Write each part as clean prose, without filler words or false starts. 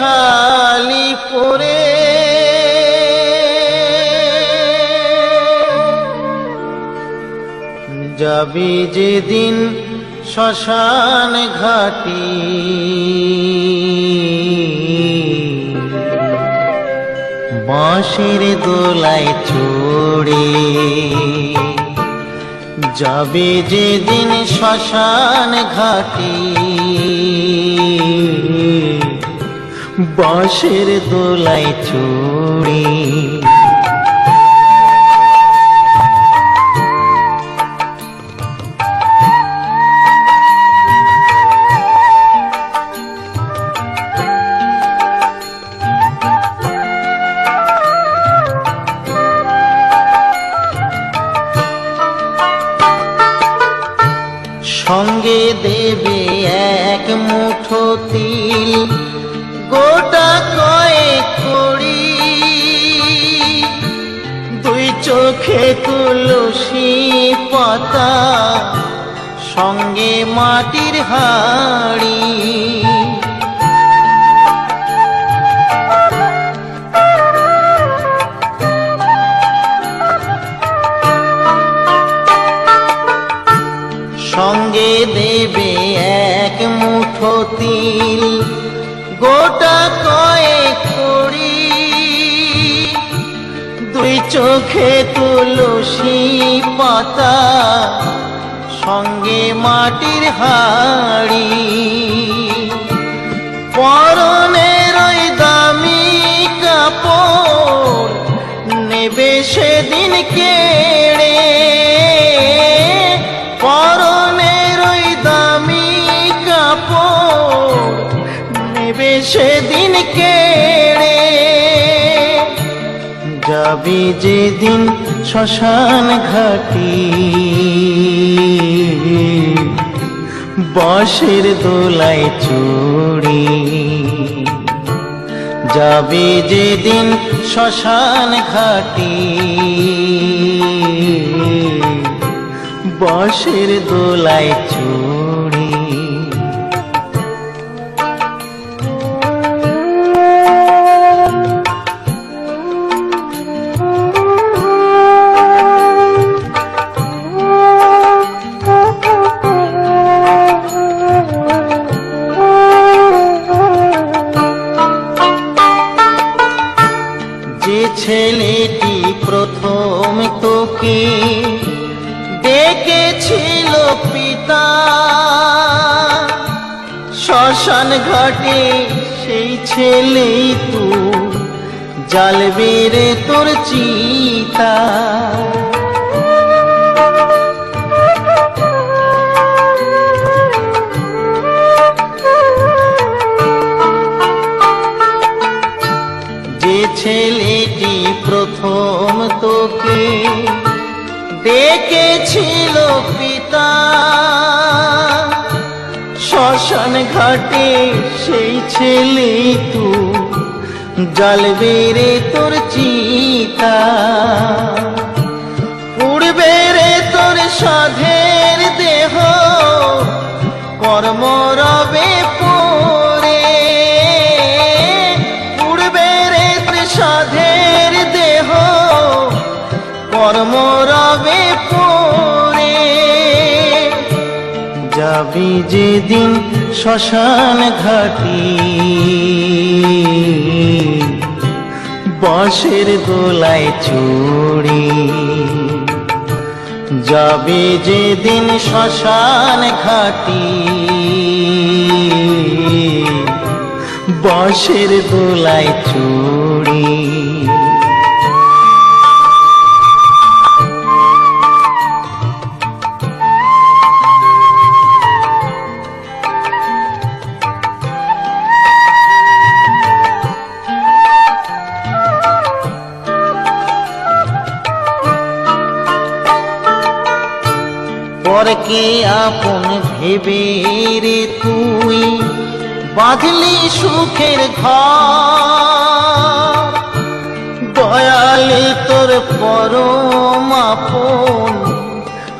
খালি পড়ে যাবি যেদিন শ্মশান ঘাটি বাঁশের দোলায় চড়ে যাবে যেদিন শ্মশান ঘাটি বাঁশের দোলায় চড়ে সঙ্গে দেবে এক মুঠো তিল গোটা কয়েক কড়ি দুই চোখে তুলসী পাতা সঙ্গে মাটির হাঁড়ি সঙ্গে দেবে এক মুঠো তিল গোটা কয়েক কড়ি দুই চোখে তুলসী পাতা সঙ্গে মাটির হাঁড়ি পরনের ওই দামি কাপড় নেবে সেদিন কেড়ে পরনের ওই দামি কাপড় নেবে সেদিন কেড়ে যাবি যেদিন শ্মশান ঘাটি বাঁশের দোলায় চড়ে যাবি যেদিন শ্মশান ঘাটি বাঁশের দোলায় চড়ে যে ছেলেটি প্রথম তোকে ডেকেছিল পিতা শ্মশান ঘাটে সেই ছেলেই তো জ্বালবে রে তোর চিতা যে ছেলেটি প্রথম তোকে ডেকেছিল পিতা শ্মশান ঘাটে সেই ছেলে তো জ্বালবে রে তোর চিতা পুড়বে রে তোর সাধের দেহ কর্ম রবে পরে পুড়বে রে তোর সাধের দেহ কর্ম রবে পরে যাবি যেদিন শ্মশান ঘাটি বাঁশের দোলায় চড়ে যাবি যেদিন শ্মশান ঘাটি বাঁশের দোলায় চড়ে পরকে আপন ভেবে রে তুই বাঁধলি সুখের ঘর দয়ালে তোর পরম আপন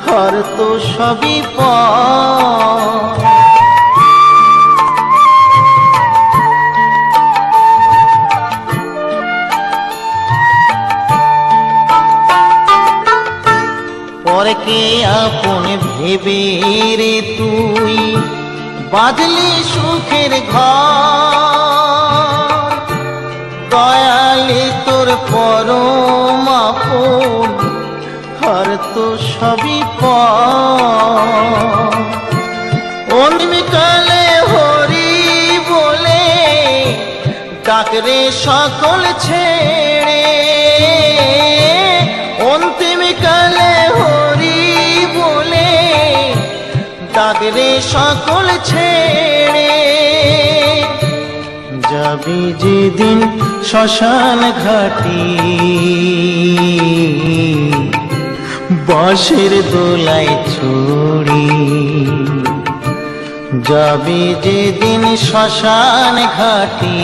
হর তো সবই পর পরকে আপন ভেবে রে তুই বাঁধলি সুখের ঘর। দয়ালি তোর পরম আপন আর তো সবই পর। অন্তিমকালে হরি বলে ডাকরে সকল ছেড়ে। অন্তিমকালে হরি বলে ডাকরে সকল ছেড়ে। যাবি যেদিন শ্মশান ঘাটি বাঁশের দোলায় ছড়ি। যাবি যেদিন শ্মশান ঘাটি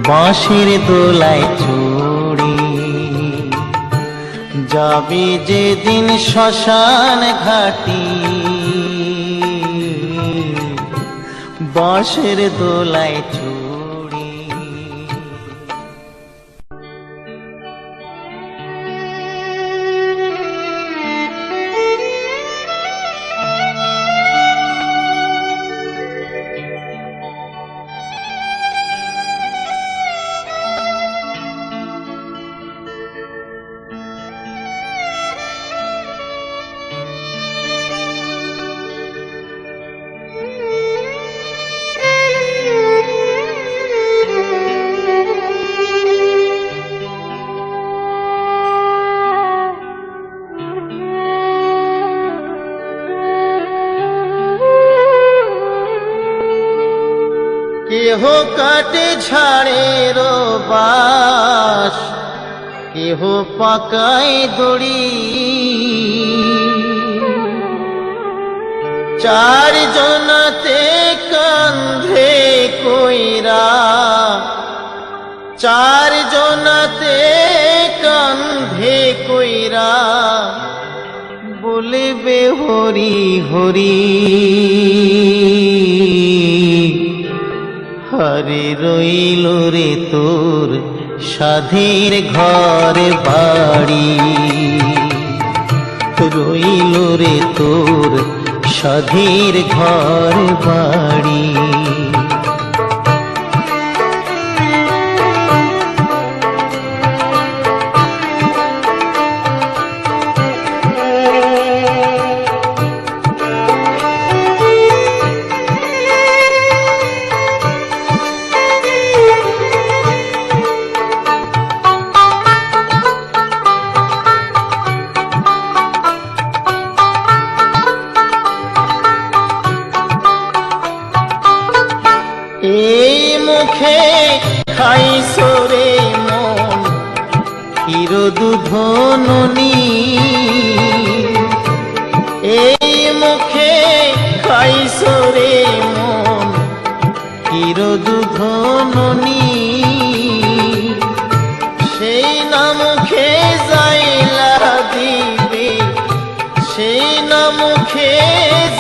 বাঁশের দোলায় ছড়ি। যাবি যেদিন শ্মশান ঘাটি বাঁশের দোলায় ছড়ি। কেহ কাটে ঝাড়ের বাস, কেহ পাকায় দড়ি। চার জনাতে কান্ধে কইরা, চার জনাতে কান্ধে কইরা বলবে হরি হরি। হরে রইল রে তোর সাধের ঘর বাড়ি, রইল রে তোর সাধের ঘর বাড়ি। এই মুখে খাইছো রে মন ক্ষীর দুধ ননি, এই মুখে খাইছো রে মন ক্ষীর দুধ ননি। সেই না মুখে যাইলা দিবে, সেই না মুখে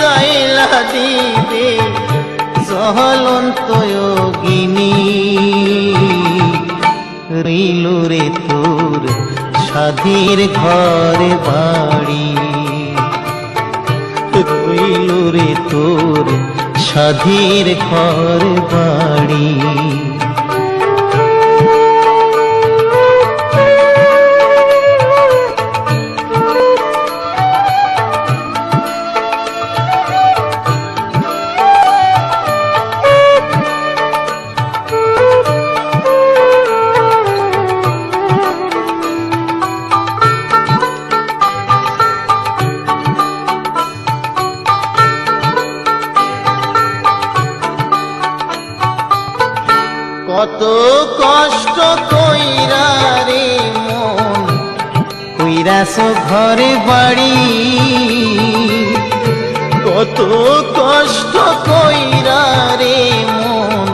যাইলা দিবে জ্বলন্ত যোগিনী। রইল রে তোর সাধের ঘর বাড়ি, রইল রে তোর সাধের ঘর বাড়ি। কত কষ্ট কইরা রে মন কইরাছ ঘরে বাড়ি, কত কষ্ট কইরা রে মন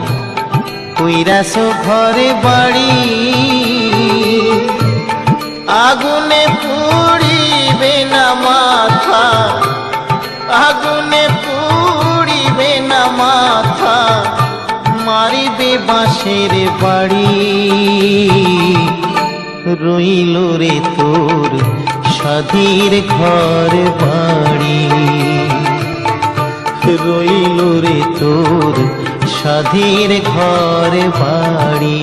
কইরাছ ঘরে বাড়ি। আগুনে পুড়িবে না মাথা, আগুনে পুড়িবে না মাথা, মারিবে বাঁশের বাড়ি। রইল রে তোর সাধীর ঘর বাড়ি, রইল রে তোর সাধীর ঘর বাড়ি।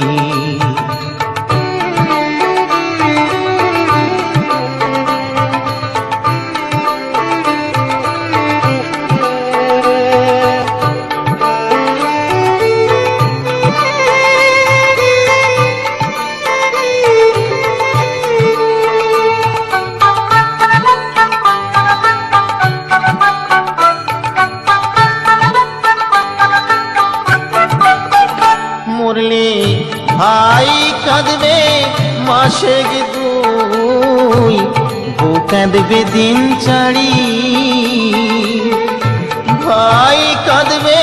মরলে ভাই কাঁদবে মাসে দুই, বউ কাঁদবে দিন চারি। ভাই কাঁদবে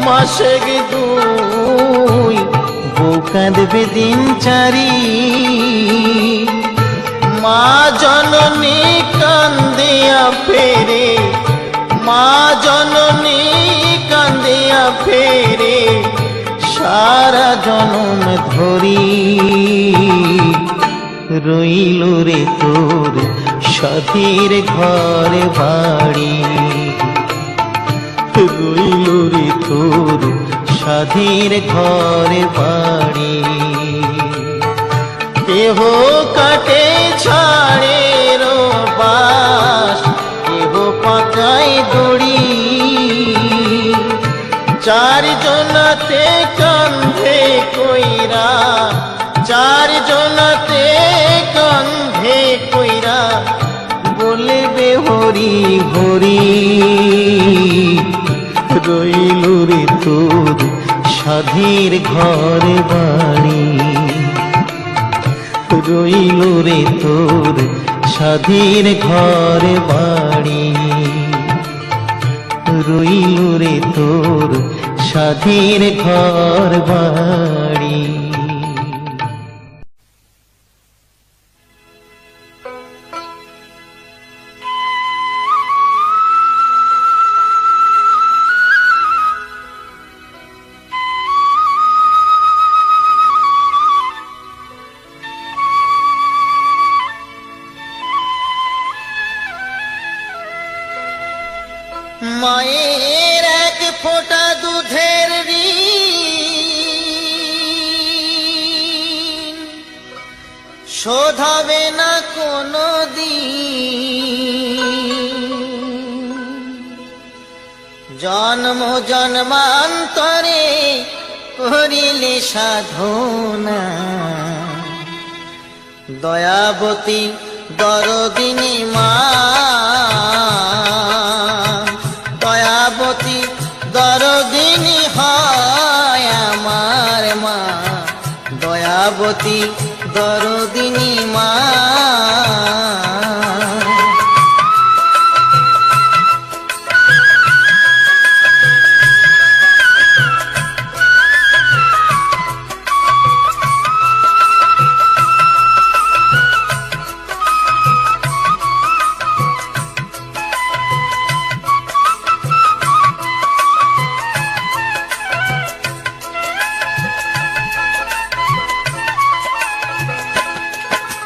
মাসে দুই, বউ কাঁদবে দিন চারি। মা জননী কান্দিয়া ফেরে, মা জননী কান্দিয়া ফেরে সারা জনম ধরি। রইল রে তোর সাধীর ঘর বাড়ি, রইল রে তোর সাধীর ঘর বাড়ি। কেহ কাটে ছাড়ে বাস, কেহ পাকায় দড়ি। চার জনাতে কান্ধে কইরা, চার জনাতে কান্ধে কইরা বলবে হরি হরি। রইল রে তোর সাধীর ঘর বাড়ি, রইল রে তোর সাধীর ঘর বাড়ি, রইল রে তোর সাধীর ঘর বাড়ি। মায়ের এক ফোঁটা দুধের ঋণ শোধ হবে না কোনো দিন। জন্ম জন্মান্তরে করিলে সাধনা, দয়াবতী দরদিনী মা, দয়াবতী দরদিনী হয় আমার মা, দয়াবতী দরদিনী মা।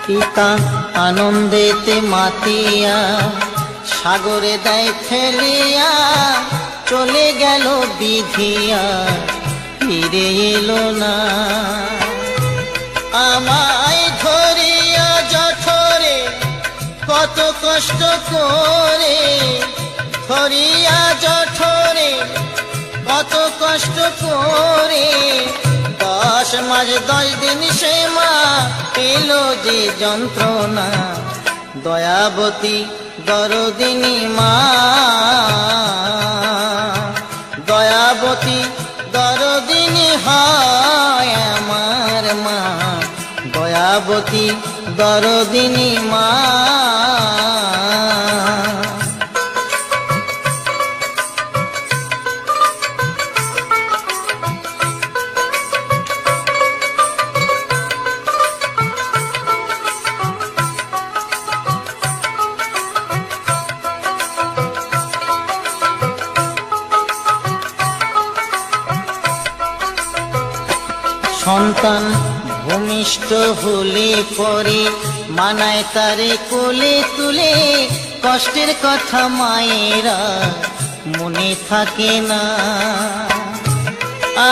পিতা আনন্দেতে মাতিয়া সাগরে দেয় ফেলিয়া, চলে গেল বিধিয়া ফিরে এলো না। আমায় ধরিয়া জঠরে কত কষ্ট করে, ধরিয়া জঠরে কত কষ্ট করে, 10 মাস 10 দিন সে মা পেল যে যন্ত্রণা। দয়াবতী দরদিনী মা, দয়াবতী দরদিনী হয় আমার মা, দয়াবতী দরদিনী মা। সন্তান ভূমিষ্ঠ হলে পরে মানায় তারে কোলে তুলে, কষ্টের কথা মায়েরা মনে থাকে না।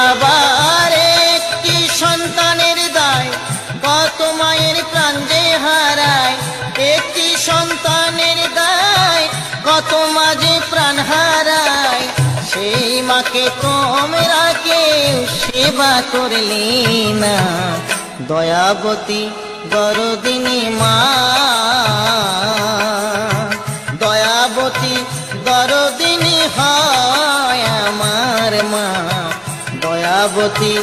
আবার একটি সন্তানের দায় কত মায়ের প্রাণ যে হারায়, একটি সন্তানের দায় কত মা যে প্রাণ হারায়। সেই মাকে তোমরা কেউ সেবা করলে না, দয়াবতী দরদিনী মা, দয়াবতী দরদিনী হয় আমার মা, দয়াবতী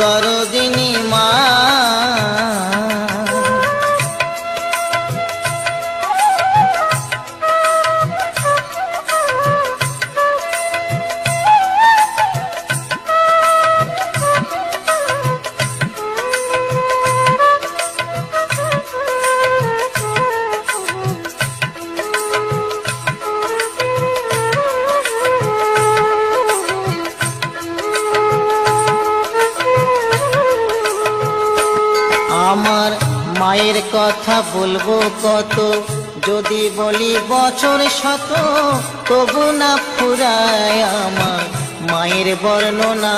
দরদিনী মা। আমার মায়ের কথা বলবো কত, যদি বলি বছর শত, তবু না ফুরায় আমার মায়ের বর্ণনা।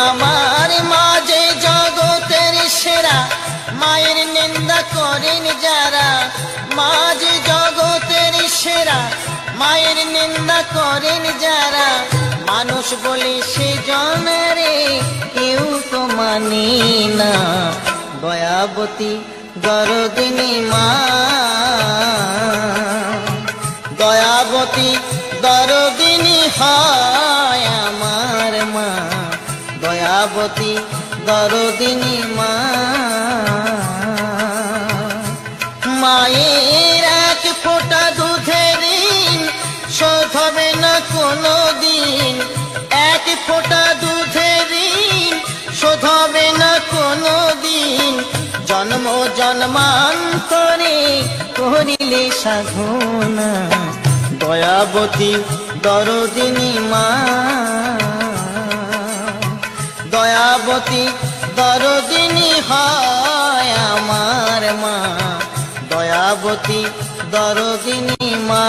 আমার মা যে জগতের সেরা, মায়ের নিন্দা করেন যারা, মা যে জগতের সেরা, মায়ের নিন্দা করেন যারা, মানুষ বলে সে জনরে কেউ তো মানে না, দয়াবতী দরদিনী মা, দয়াবতী দরদিনী হয় আমার মা, দয়াবতী দরদিনী মা। মায়ের এক ফোঁটা দুধের ঋণ শোধ হবে না কোনো দিন, এক ফোঁটা দুধের ঋণ শোধ হবে না কোনো দিন, জন্ম জন্মান্তরে করিলে সাধনা, দয়াবতী দরদিনী মা, দয়াবতী দরদিনী হয় আমার মা, দয়াবতী দরদিনী মা।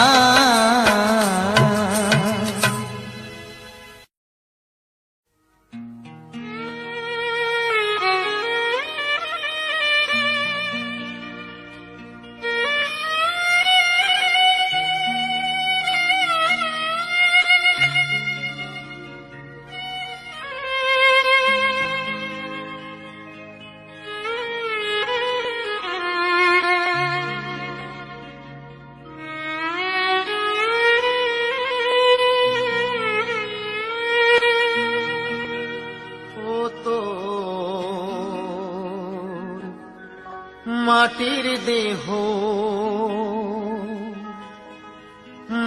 মাটির দেহ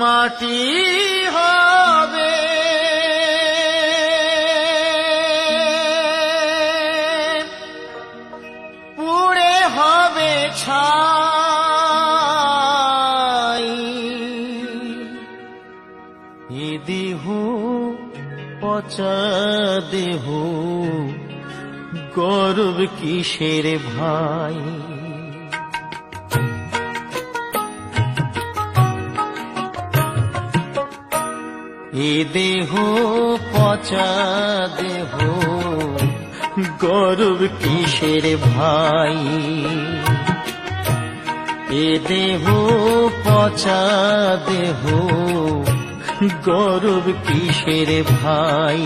মাটি হবে, পুড়ে হবে ছাই, এ দেহ পচা দেহ গর্ব কিসের ভাই, এ দেহ পচা দেহ গর্ব কিসের ভাই, এ দেহ পচা দেহ গর্ব কিসের ভাই।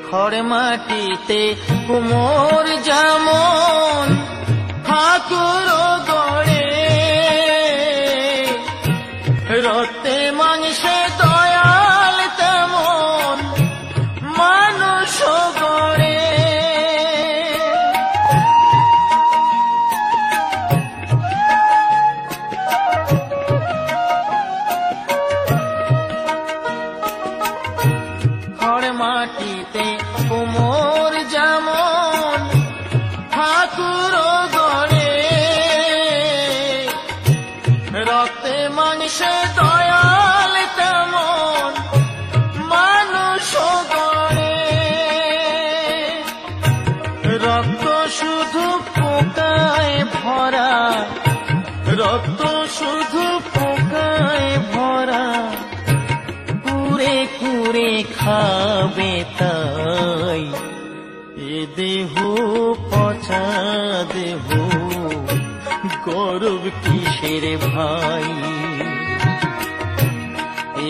খড় মাটিতে কুমোর যেমন ঠাকুর গড়ে, কোমর যেমন ঠাকুর গড়ে, রক্তে মাংসে দয়াল তেমন মানুষ গড়ে। রক্ত শুধু পোকায় ভরা, রক্ত শুধু পোকায় ভরা, কুরে কুরে খাবে তাই। এ দেহ পচা দেহ, গৌরব কিসের ভাই?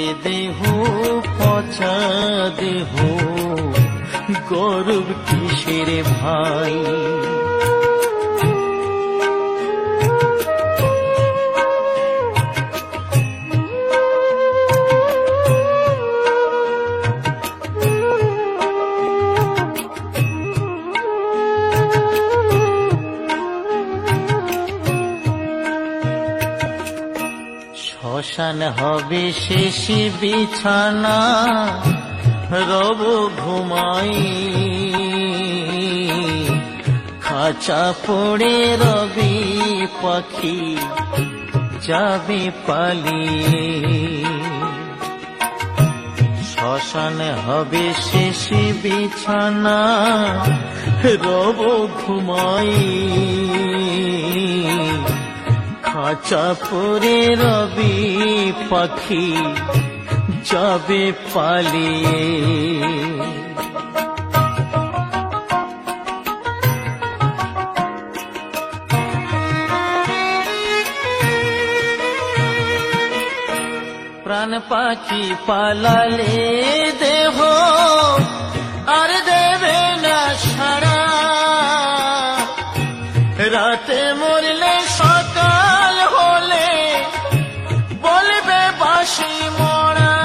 এ দেহ পচা দেহ, গৌরব কিসের ভাই? শ্মশান হবে শেষ বিছানা, রব ঘুমাই। খাঁচা পড়ে রবি পাখি যাবে পালিয়ে। শ্মশান হবে শেষ বিছানা, রব ঘুমাই। খাঁচা পড়ে রবি পাখি যাবে পালিয়ে। প্রাণ পাখি পালালে দেহ আর দেবে না সাড়া। রাতে মরলে সকাল হলে বলবে বাঁশি মরা।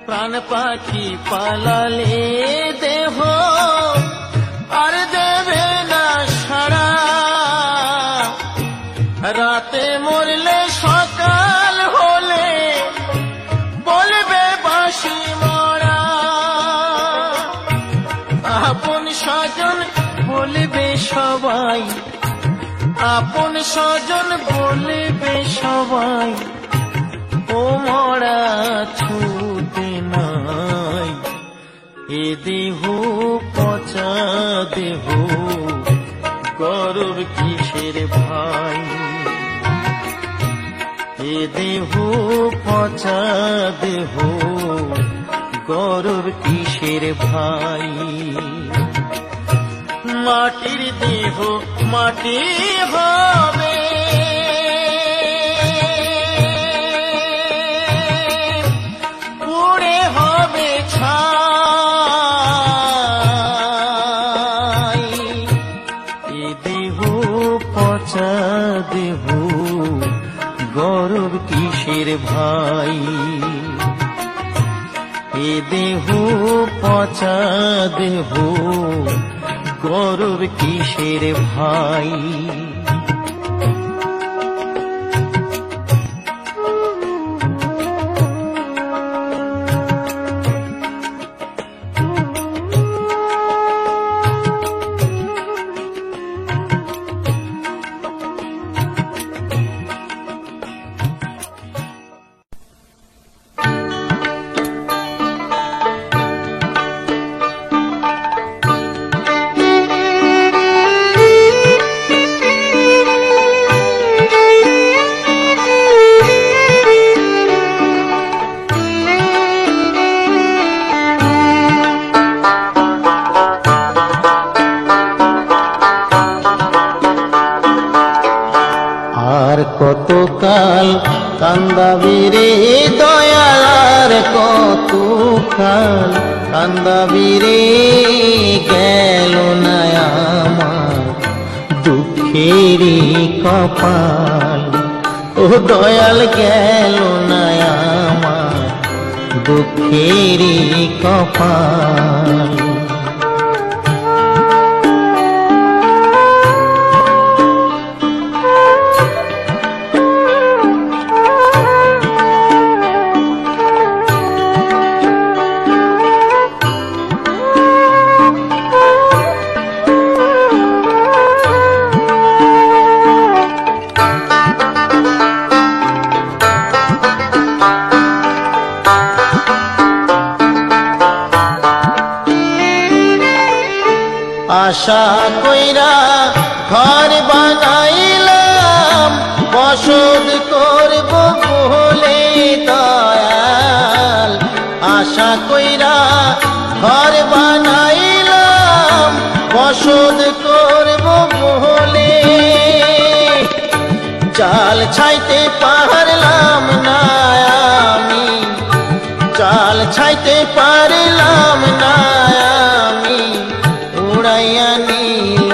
প্রাণ পাখি পালালে দেহ আর দেবে না সাড়া। রাতে মরলে সকাল হলে বলবে বাঁশি মরা। আপন স্বজন বলবে সবাই, আপন স্বজন বলবে সবাই, ও মরা ছুতে নাই। এ দেহ পচা দেহ, গৌরব কিসের ভাই? এ দেহ পচা দেহ, গৌরব কিসের ভাই? মাটির দেহ মাটি হবে, পুড়ে হবে ছাই। এ দেহ পচা দেহ, গৌরব কিসের ভাই? এ দেহ পচা দেহ, গৌরব কিসের ভাই? কতকাল কান্দাবি রে দয়াল, কতকাল কান্দাবি রে, গেল না আমার দুঃখেরই কপাল। ও দয়াল গেল না আমার দুঃখেরই কপাল। আশা কইরা ঘর বানাইলাম বসত করব বলে দয়াল। আশা কইরা ঘর বানাইলাম বসত করব বলে, চাল ছাইতে পারলাম না আমি, চাল ছাইতে পারলাম না আমি, উড়াইয়া নিল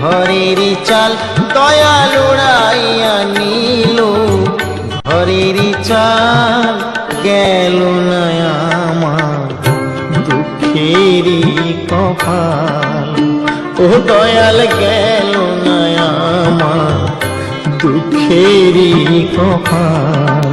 ঘরের চাল দয়াল, উড়াইয়া নিল ঘরের চাল। গেল না আমার দুঃখেরই কপাল, ও দয়াল গেল না আমার দুঃখেরই কপাল।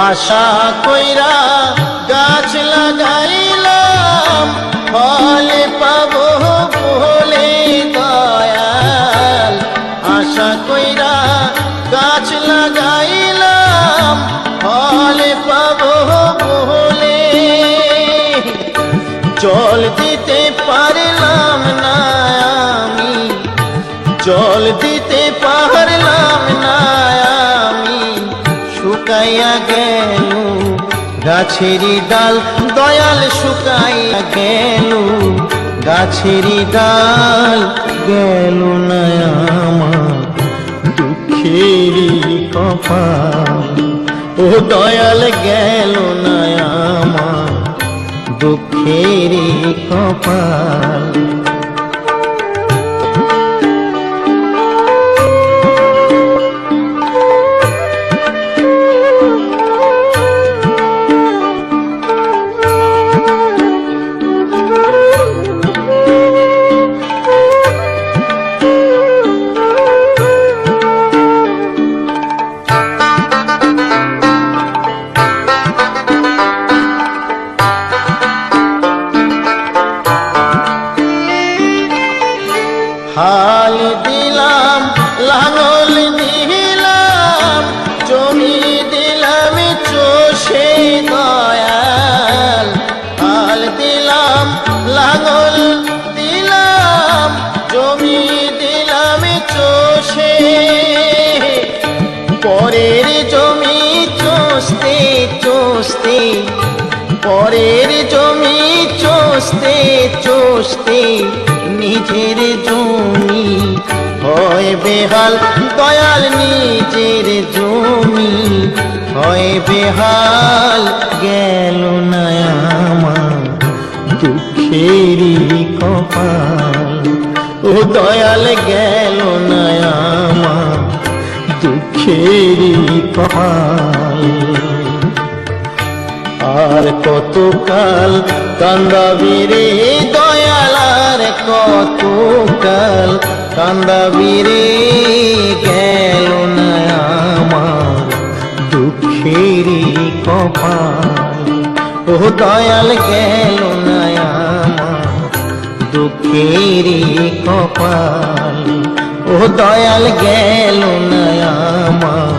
আশা কইরা গাছ লাগাইলাম ফল পাবো বলে দয়াল। আশা কইরা গাছ লাগাইলাম ফল পাবো বলে, জল দিতে পারলাম না আমি, জল দিতে পারলাম না আমি, শুকাইয়া গেল গাছেরই ডাল দয়াল, শুকাইয়া গেল গাছেরই ডাল। গেল না আমার দুঃখেরই কপাল, ও দয়াল গেল না আমার দুঃখেরই কপাল। হাল দিলাম লাঙল দিলাম জমি দিলাম চষে দয়াল। হাল দিলাম লাঙল দিলাম জমি দিলাম চষে, পরের জমি চষতে চষতে, পরের জমি চষতে চষতে নিজের জমি হয় বেহাল দয়াল, নিজের জমি হয় বেহাল। গেল না আমার দুঃখেরই কপাল, ও দয়াল গেল না আমার দুঃখেরই কপাল। আর কতকাল কান্দাবি রে দয়াল, আর কতকাল কান্দাবি রে, গেল না আমার দুঃখেরই কপাল, ও দয়াল গেল না আমার দুঃখেরই কপাল, ও দয়াল গেল না আমার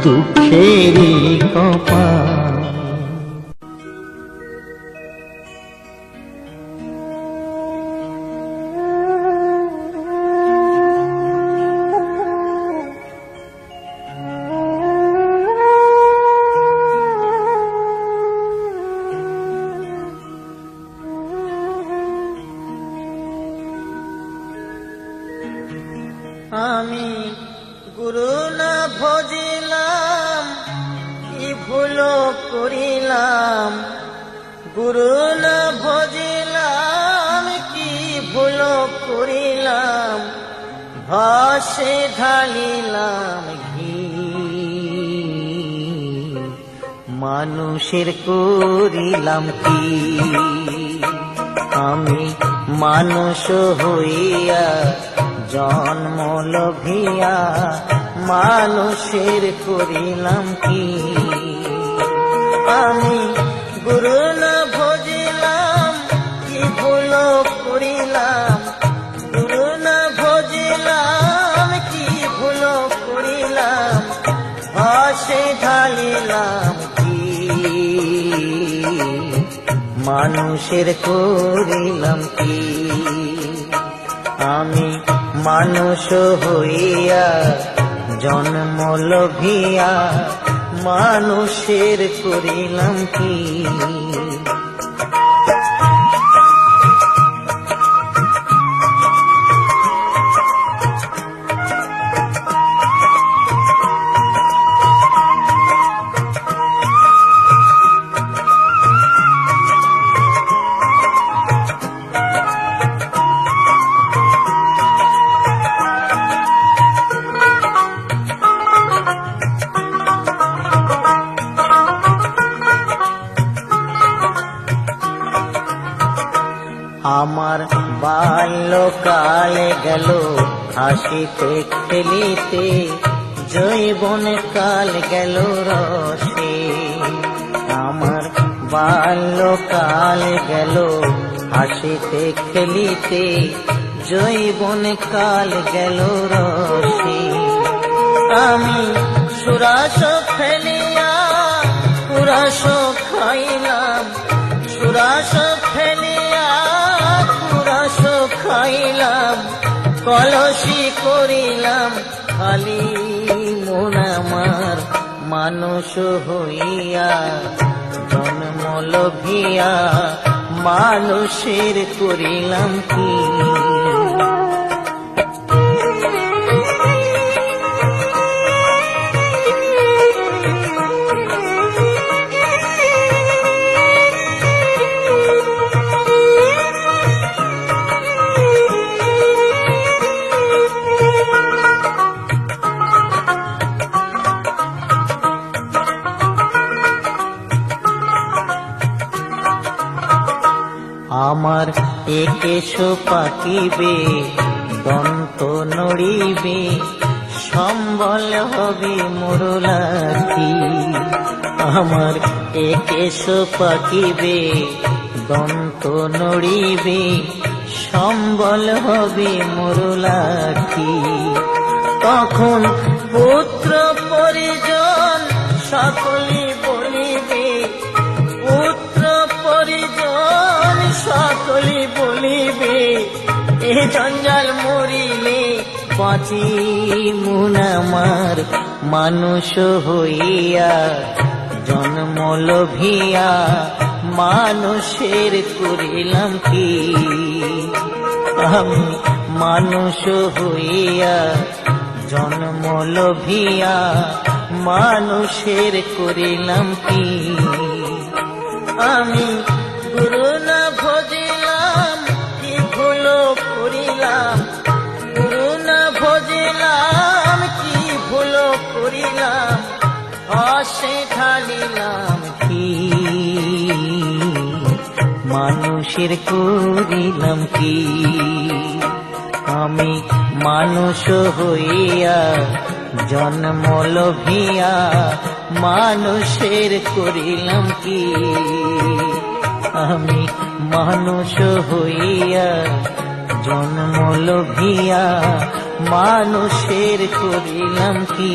দুঃখেরই কপাল। আমি গুরু না ভজিলাম কি ভুল করিলাম, গুরু না ভজিলাম কি ভুল করিলাম, ভাসে ঢালিলাম ঘি, মানুষের করিলাম কি। আমি মানুষ হইয়া জন্ম লোভিয়া মানুষের করিলাম কি? আমি গুরু না ভজিলাম, কি ভুল করিলাম। গুরু না ভজিলাম, কি ভুল করিলাম। হাসে ঢালিলাম কি? মানুষের করিলাম কি? আমি মানুষ হইয়া জন্ম লোভিয়া মানুষের করিলাম কি? আমার বাল্যকালে গেল হাসিতে খেলিতে, যৌবন কাল গেল রসে। আমার বাল্যকাল গেল হাসিতে খেলিতে, যৌবন কাল গেল রসে। আমি সুরাস ফেলিয়া কুরাস খাইলাম, সুরাস ফেলিয়া কুরাস খাইলাম। কলসি করিলাম খালি মন আমার, মানুষ হইয়া জন্ম লোভিয়া মানুষের করিলাম কি? আমার একেশ পাকিবে, দন্ত নড়িবে, সম্বল হবে মোর লাঠি। আমার একেশ পাকিবে, দন্ত নড়িবে, সম্বল হবে মোর লাঠি। তখন পুত্র পরিজন সকলে বলিবে, পুত্র পরিজন সকলে বলিবে, এ জঞ্জাল মরিলে বাঁচি মন আমার, মানুষ হইয়া জন্ম লোভিয়া মানুষের করিলাম কি? আমি মানুষ হইয়া জন্ম লোভিয়া মানুষের করিলাম কি? আমি গুরু না ভজিলাম, কি ভুল করিলাম। গুরু না ভজিলাম, কি ভুল করিলাম। হাসে ঢালিলাম কি? মানুষের করিলাম কি? আমি মানুষ হইয়া জন্ম লোভিয়া মানুষের করিলাম কি? আমি মানুষ হইয়া জন্ম লোভিয়া মানুষের করিলাম কি?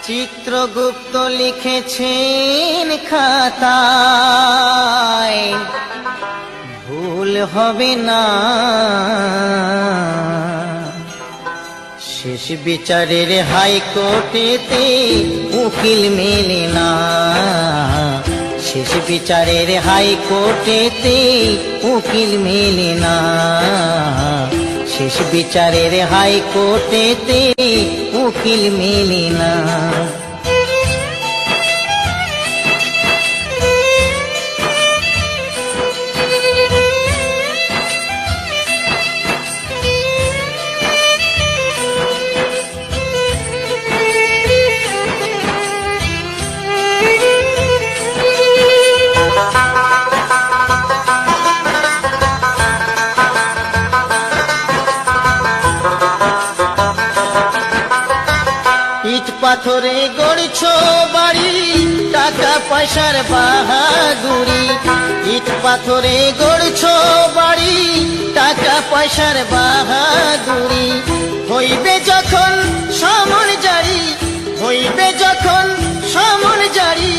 চিত্রগুপ্ত লিখেছেন খাতায়, ভুল হবে না। শেষ বিচারের হাইকোর্টেতে উকিল মেলে না, শেষ বিচারের হাইকোর্টেতে উকিল মেলে না, শেষ বিচারের হাইকোর্টেতে উকিল মেলে না। পাথরে গড়ছো বাড়ি, টাকা পয়সার বাহাদুরি। ইট পাথরে গড়ছো বাড়ি, টাকা পয়সার বাহাদুরি। হইবে যখন সমন জারি, হইবে যখন সমন জারি,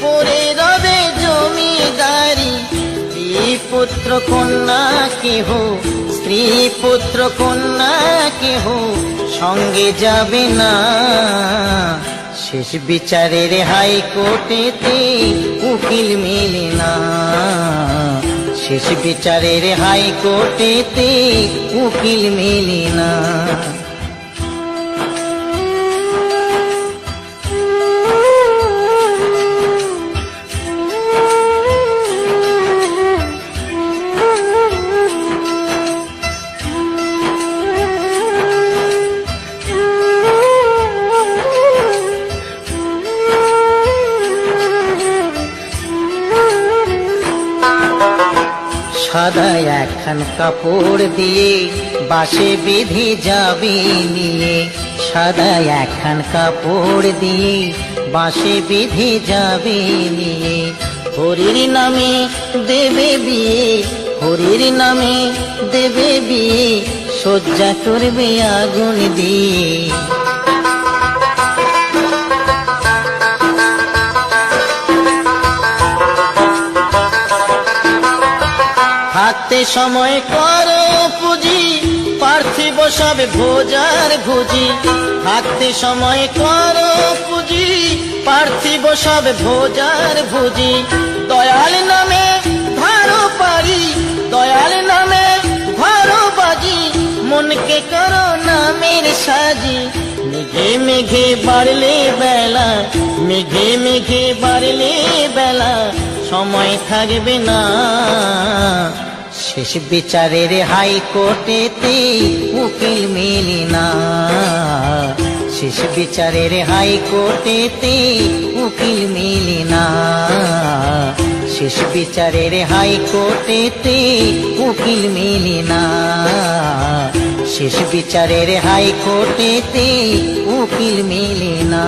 পরে রবে জমিদারি। স্ত্রী পুত্র কন্যা কেহ, স্ত্রী পুত্র কন্যা কেহ সঙ্গে যাবে না। শেষ বিচারের হাইকোর্টেতে উকিল মেলে না, শেষ বিচারের হাইকোর্টেতে উকিল মেলে না। সাদা একখান কাপড় দিয়ে বাসে বেঁধে যাবে নিয়ে, সাদা একখান কাপড় দিয়ে বাসে বেঁধে যাবে নিয়ে। হরির নামে দেবে বিয়ে, হরির নামে দেবে বিয়ে, সজ্জা করবে আগুন দিয়ে। থাকতে সময় করো পুঁজি, পার্থিব সব ভোজার ভুজি। থাকতে সময় করো পুঁজি, পার্থিব সব ভোজার ভুজি। দয়াল নামে ধারো পারি, দয়াল নামে ধারো বাজি, মনকে করো নামের সাজি। মেঘে মেঘে বাড়লে বেলা, মেঘে মেঘে বাড়লে বেলা, সময় থাকবে না। শেষ বিচারের হাইকোর্টেতে উকিল মেলে না, শেষ বিচারের হাইকোর্টেতে উকিল মেলে না, শেষ বিচারের হাইকোর্টেতে উকিল মেলে না, শেষ বিচারের হাইকোর্টেতে উকিল মেলে না।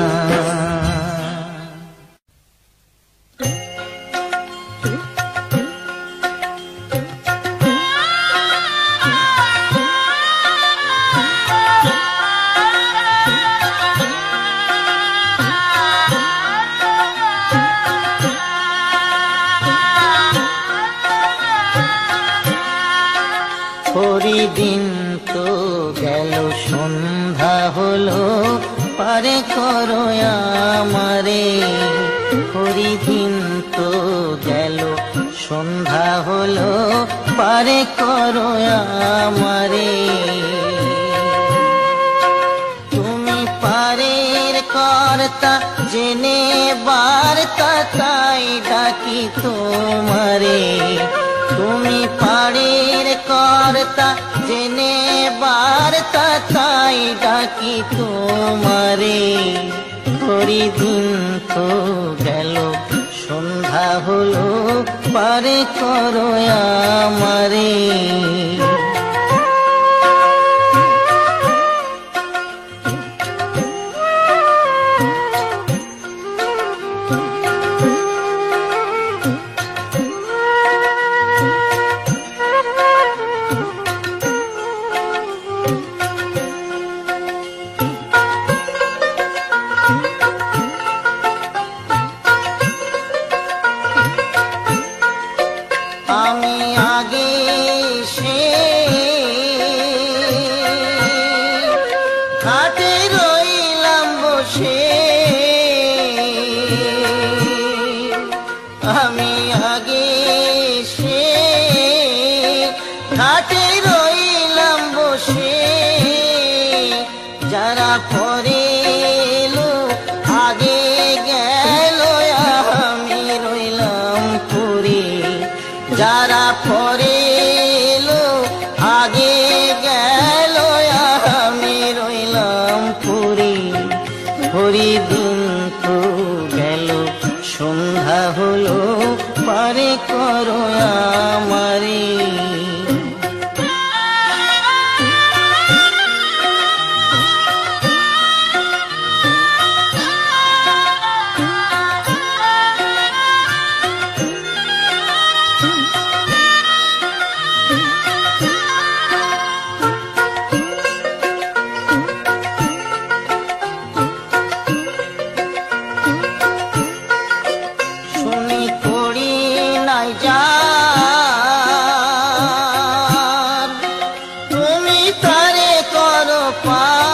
দিন তো গেল সন্ধ্যা হলো, পারে করো আমারে। হরিদিন তো গেল সন্ধ্যা হলো, পারে করো আমারে। তুমি পারের কর্তা জেনে বার্তা, তাই ডাকি তোমারে। তুমি পারের কর্তা জেনে বার্তা, তাই ডাকি তোমারে। হরিদিন তো গেল সন্ধ্যা হলো, পারে করো আমারে। আগে গেল আমি রইলাম পড়ে, যারা পরে এলো আগে গেল আমি রইলাম পড়ে। হরি দিন তো গেল সন্ধ্যা হলো, পারে করো আমারে। শুনি করি নাই যার, তুমি তারে করো পার।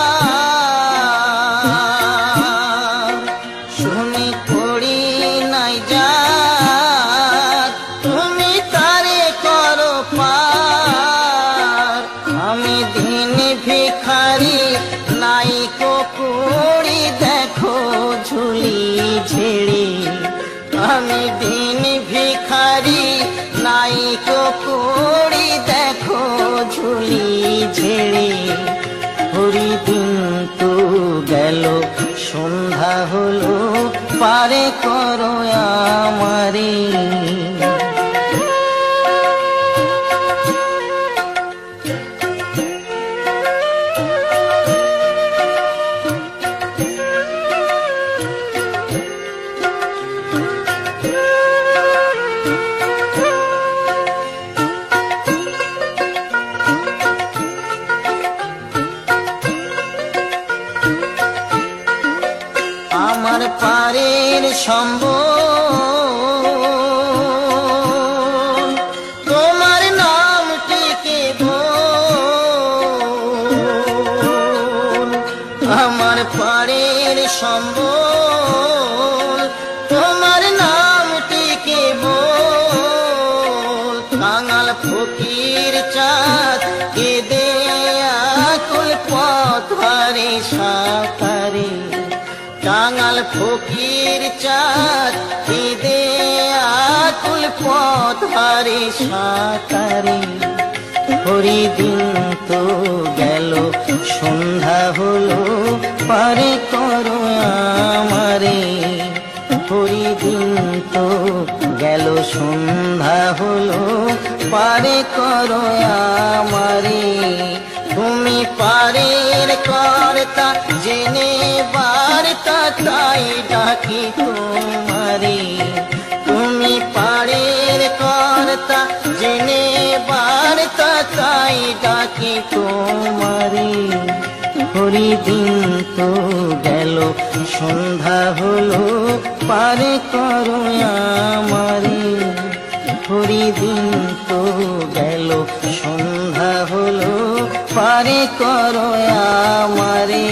শুনি করি নাই যার, তুমি তারে করো পার। আমি দিন ভিখারি নাই কুড়ি, দেখো ঝুলি ঝেড়ে। আমি দিন ভিখারি নাই কুড়ি, দেখো ঝুলি ঝেড়ে। হরি দিন তো গেল সন্ধ্যা হলো, পারে করো আমারে। আমার পারের সম্বল, তোমার নামটিকে বল। আমার পারের সম্বল, তোমার নামটিকে বল। কাঙাল ফকির চাঁদ কেঁদে আকুল পথরে সাঁতারে। কাঙাল ফকির চাঁদ কেঁদে আকুল পথরে সাঁতারে। হরি দিন তো গেল সন্ধ্যা হলো, পারে করো আমারে। হরি দিন তো গেল সন্ধ্যা হলো, পারে করো আমারে। তুমি পারের কর্তা জেনে বার্তা, তাই ডাকি তোমারে। তুমি পারের কর্তা জেনে বার্তা, তাই ডাকি তোমারে। হরি দিন তো গেল সন্ধ্যা হলো, পারে করো আমারে। হরি দিন তো গেল সন্ধ্যা হলো, পারে করো আমারে।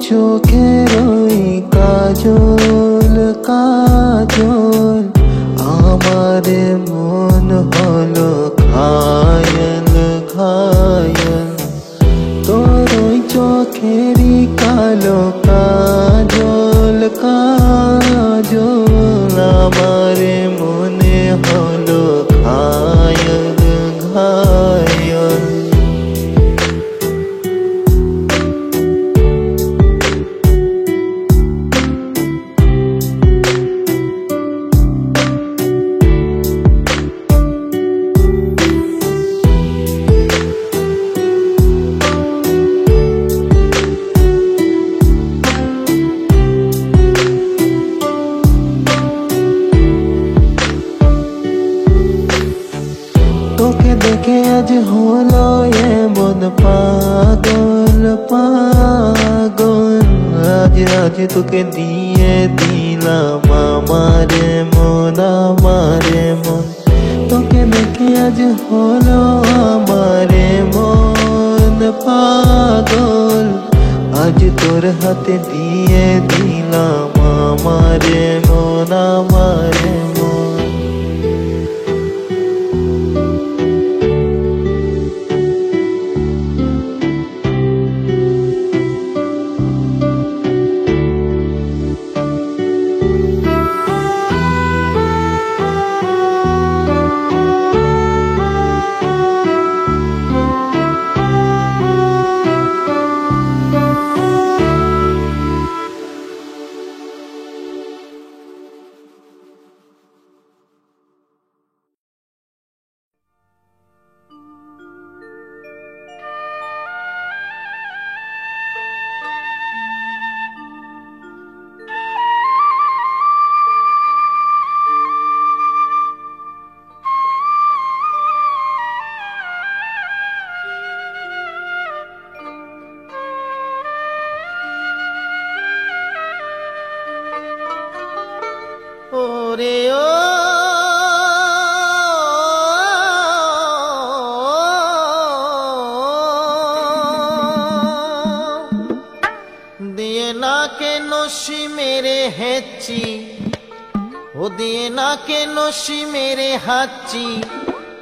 চোখ আজ হলো এমন পাগল পাগল, আজ আজ তোকে দিয়ে দিলাম আমারে মন আমারে মন, তোকে দেখে আজ হলো আমারে মন পাগল, আজ তোর হাতে দিয়ে দিলাম আমারে মন আমারে মন। ওরে ও দিয়ে না কেন সি মেরে হেচ্ছি, ও দিয়ে না কেন সি মেরে হাচ্ছি,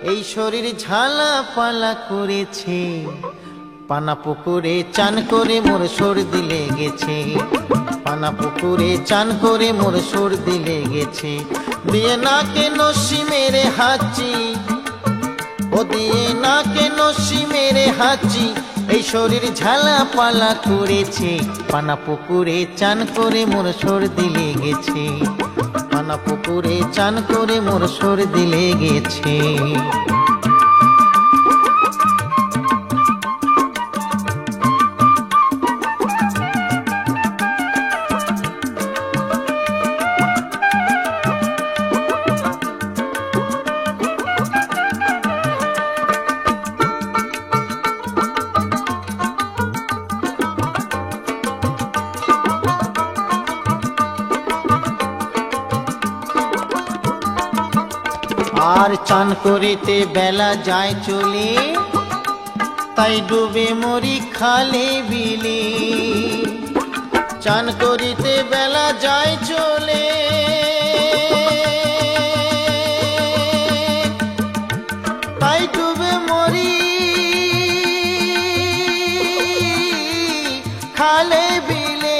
এই শরীর ঝালা পালা করেছে, পানা পুকুরে চান করে মোর সর্দি লেগেছে, পানা পুকুরে চান করে মোর সর্দি লেগেছে, দিয়ে না কেন সি মেরে হাচ্ছি, ও দিয়ে না কেন সি মেরে হাচ্ছি, এই শরীর ঝালা পালা করেছে, পানা পুকুরে চান করে মোর সর্দি লেগেছে, পানা পুকুরে চান করে মোর সর্দি লেগেছে। আর চান করিতে বেলা যায় চলে, তাই ডুবে মরি খালে বিলে, চান করিতে বেলা যায় চলে, তাই ডুবে মরি খালে বিলে,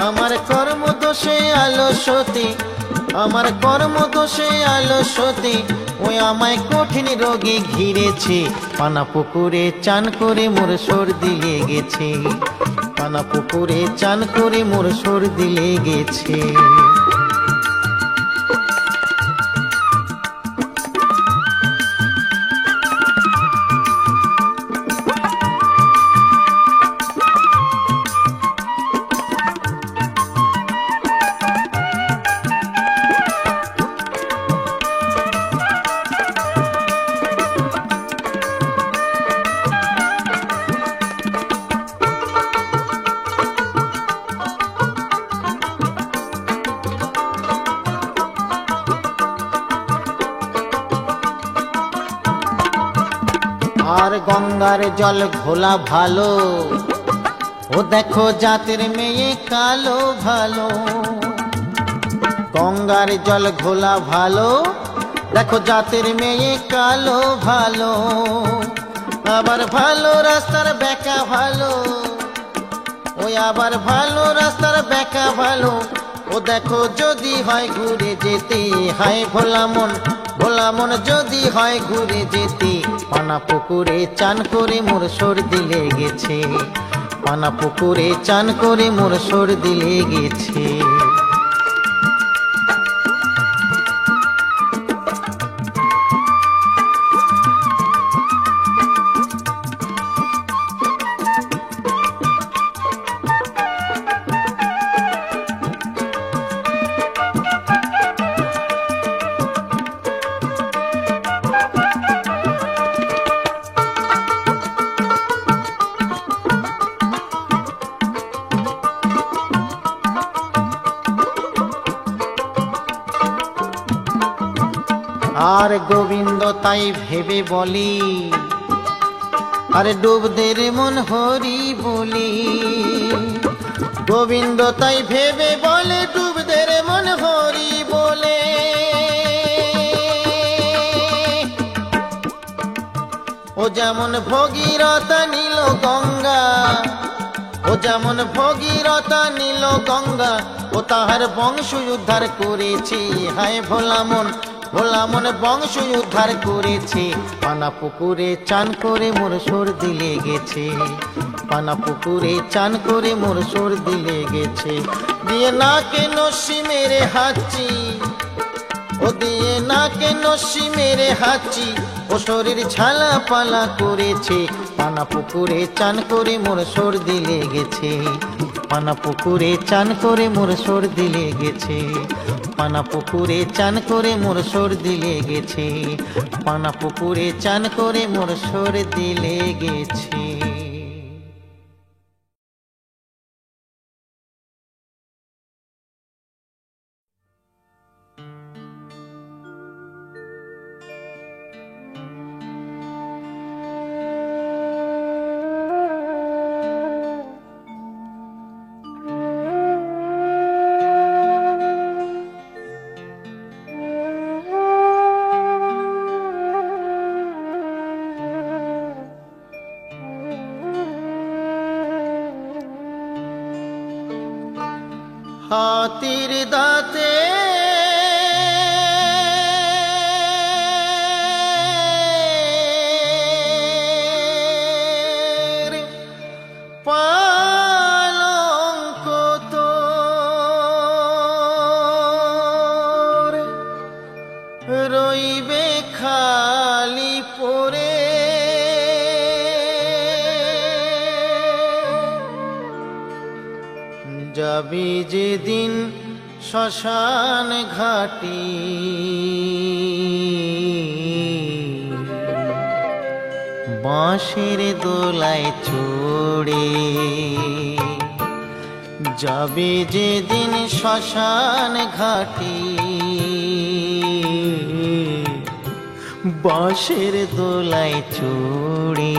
আমার কর্মদোষে আলস্যতে, আমার কর্মদোষে আলস্যতে, ওই আমায় কঠিন রোগে ঘিরেছে, পানা পুকুরে চান করে মোর সর্দি লেগেছে, পানা পুকুরে চান করে মোর সর্দি লেগেছে। আর গঙ্গার জল ঘোলা ভালো, ও দেখো জাতের মেয়ে কালো ভালো, গঙ্গার জল ঘোলা ভালো, দেখো জাতের মেয়ে কালো ভালো, আবার ভালো রাস্তার বেকা ভালো, ওই আবার ভালো রাস্তার বেকা ভালো, ও দেখো যদি হয় ঘুরে যেতে, হায় ভোলা মন ভোলা মন যদি হয় ঘুরে যেতে, পানা পুকুরে চান করে মোর সর্দি লেগেছে, পানা পুকুরে চান করে মোর সর্দি লেগেছে। আর গোবিন্দ তাই ভেবে বলি, আরে ডুব দে রে মন হরি বলি। গোবিন্দ তাই ভেবে বলে, ডুব দে রে মন হরি বলে। ও যেমন ভগীরথা নীল গঙ্গা, ও যেমন ভগীরথা নীল গঙ্গা, ও তাহার বংশ উদ্ধার করেছে। হায় ভোলা মন, ভোলা মন বংশ উদ্ধার করেছে। পানা পুকুরে চান করে মোর সর্দি লেগেছে, পানা পুকুরে চান করে মোর সর্দি লেগেছে। দিয়ে নাকে নস্যি মেরে হাঁচি, ও দিয়ে নাকে নস্যি মেরে হাঁচি, ও শরীর ঝালা পালা করেছে। পানা পুকুরে চান করে মোর সর্দি লেগেছে, পানা পুকুরে চান করে মোর সর্দি লেগেছে। পানা পুকুরে চান করে মোর সর্দি লেগেছে, পানা পুকুরে চান করে মোর সর্দি লেগেছে। হাতির দাঁতে পালঙ্ক তোর রইবে খালি পড়ে। যাবি যেদিন শ্মশান ঘাটি, বাঁশের দোলায় চড়ে। যাবি যেদিন শ্মশান ঘাটি, বাঁশের দোলায় চড়ে।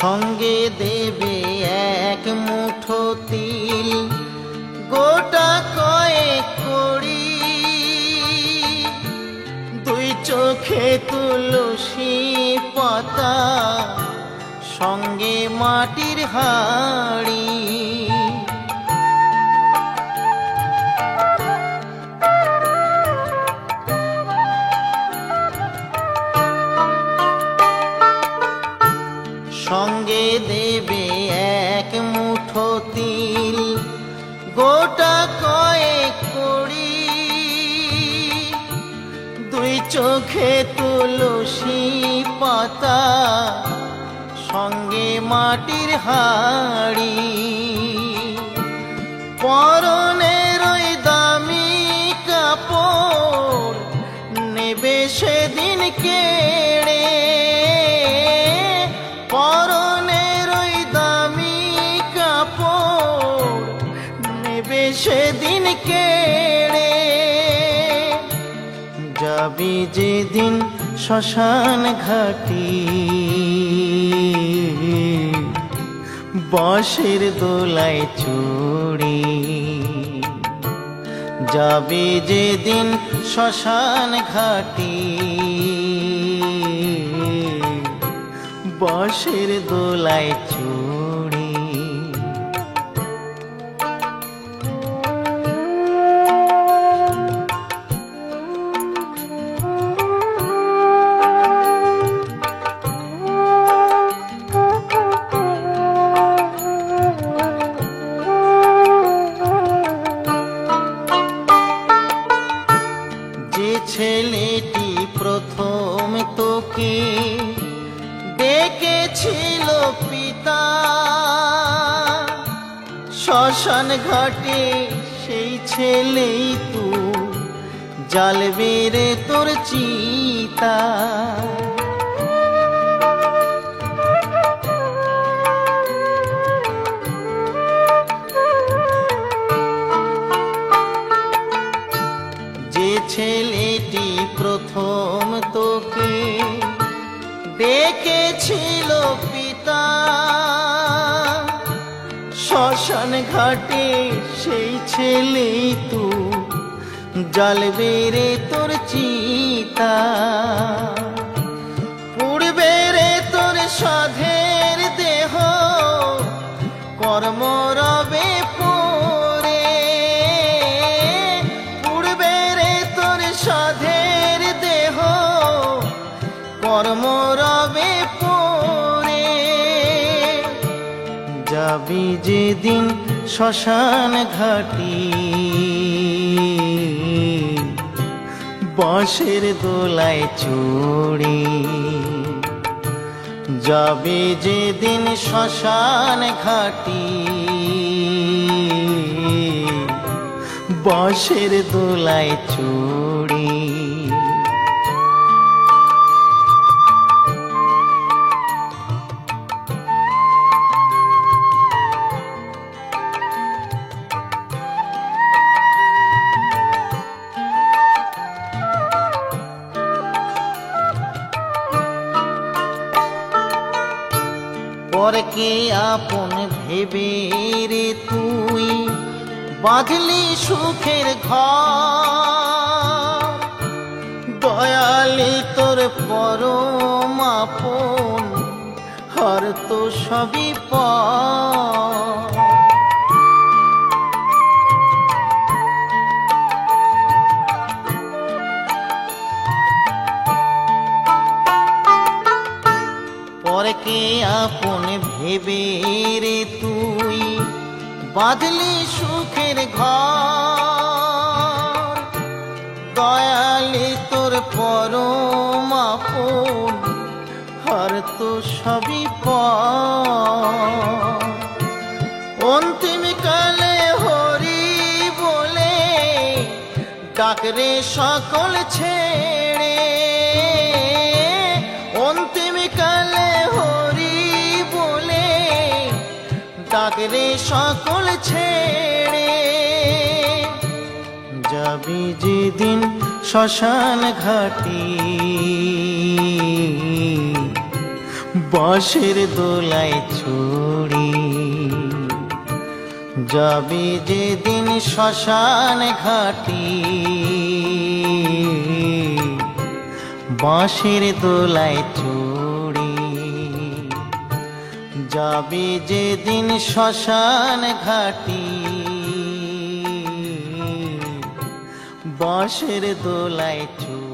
সঙ্গে দেবে এক মুঠো তিল, গোটা কয়েক কড়ি, দুই চোখে তুলসী পাতা, সঙ্গে মাটির হাঁড়ি। সঙ্গে দেবে এক মুঠো তিল, গোটা কয়েক কড়ি, দুই চোখে তুলসী পাতা, সঙ্গে মাটির হাঁড়ি। পরনের ওই দামি কাপড় নেবে সেদিন কেড়ে। পরনের ওই দামি কাপড় নেবে সেদিন কেড়ে। যাবি যেদিন শ্মশান ঘাটি, বাঁশের দোলায় চড়ে। যাবি যেদিন শ্মশান ঘাটি, বাঁশের দোলায় চড়ে। যে ছেলেটি প্রথম তোকে ডেকেছিল পিতা, শ্মশান ঘাটে সেই ছেলেই তুই, জ্বালবে রে তোর চিতা। যে ছেলেটি প্রথম তোকে ডেকেছিল পিতা, শ্মশান ঘাটে সেই ছেলেই তুই, জ্বালবে রে তোর চিতা। পুড়বে রে তোর সাধের দেহ, কর্ম রবে পরে। পুড়বে রে তোর সাধের দেহ, কর্ম রবে পরে। যাবি যেদিন শ্মশান ঘাটি, বাঁশের দোলায় চড়ে। যাবি যেদিন শ্মশান ঘাটি, বাঁশের দোলায় চড়ে। পরকে আপন ভেবে রে তুই, বাঁধলি সুখের ঘর। দয়ালি তোর পরম আপন, হর তো সবই পর। পরকে আপন ভেবে রে তুই, বাঁধলি সুখের ঘর। দয়ালি তোর পরম আপন, হর তো সবই পর। অন্তিম কালে হরি বলে ডাকরে সকল ছেড়ে। অন্তিম কালে হরি বলে ডাকরে সকল ছেড়ে। যাবি যেদিন শ্মশান ঘাটি, বাঁশের দোলায় চড়ে। যাবি যেদিন শ্মশান ঘাটি, বাঁশের দোলায় চড়ে। যাবি যেদিন শ্মশান ঘাটি, বাঁশের দোলায় চড়ে।